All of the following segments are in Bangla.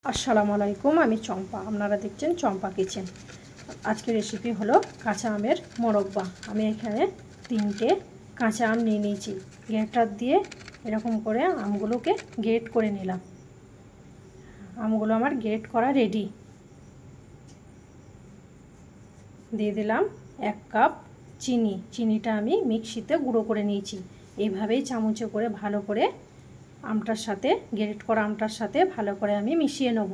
আসসালামু আলাইকুম, আমি চম্পা। আপনারা দেখছেন চম্পা কিচেন। আজকের রেসিপি হলো কাঁচা আমের মোরব্বা। আমি এখানে 3টে কাঁচা আম নিয়ে নিয়েছি। গ্রেটার দিয়ে এরকম করে আমগুলোকে গ্রেট করে নিলাম। আমগুলো আমার গ্রেট করা রেডি। দিয়ে দিলাম 1 কাপ চিনি। চিনিটা আমি মিক্সিতে গুঁড়ো করে নিয়েছি। এইভাবেই চামচে করে ভালো করে আমটার সাথে, গ্রেট করা আমটার সাথে ভালো করে আমি মিশিয়ে নেব।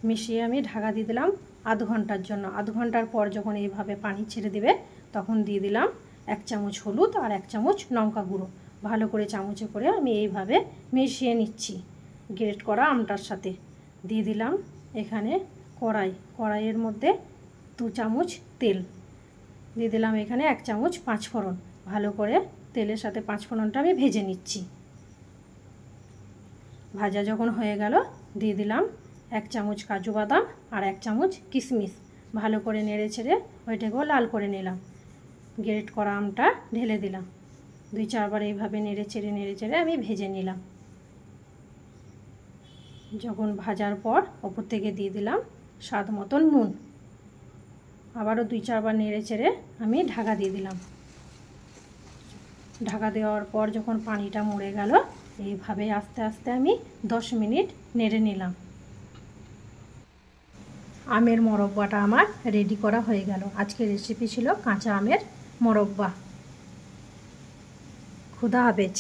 মিশিয়ে আমি ঢাকা দিয়ে দিলাম আধ ঘন্টার জন্য। আধ ঘন্টার পর যখন এইভাবে পানি ছেড়ে দেবে তখন দিয়ে দিলাম 1 চামচ হলুদ আর 1 চামচ লঙ্কা গুঁড়ো। ভালো করে চামচে করে আমি এইভাবে মিশিয়ে নিচ্ছি গ্রেট করা আমটার সাথে। দিয়ে দিলাম এখানে কড়াইয়ের মধ্যে 2 চামচ তেল দিয়ে দিলাম। এখানে 1 চামচ 5 ফোড়ন। ভালো করে তেলের সাথে 5 ফোড়নটা আমি ভেজে নিচ্ছি। ভাজা যখন হয়ে গেল দিয়ে দিলাম 1 চামচ কাজু বাদাম আর 1 চামচ কিশমিশ। ভালো করে নেড়ে ছেড়ে ওইটাকেও লাল করে নিলাম। গ্রেট করা আমটা ঢেলে দিলাম। 2-4 বার এইভাবে নেড়ে চেড়ে আমি ভেজে নিলাম। যখন ভাজার পর ওপর থেকে দিয়ে দিলাম স্বাদ মতন নুন। আবারও 2-4 বার নেড়ে চেড়ে আমি ঢাকা দিয়ে দিলাম। ঢাকা দেওয়ার পর যখন পানিটা মরে গেল এইভাবে আস্তে আস্তে আমি 10 মিনিট নেড়ে নিলাম। আমের মোরব্বাটা আমার রেডি করা হয়ে গেল। আজকের রেসিপি ছিল কাঁচা আমের মোরব্বা। খুদা হাফেজ।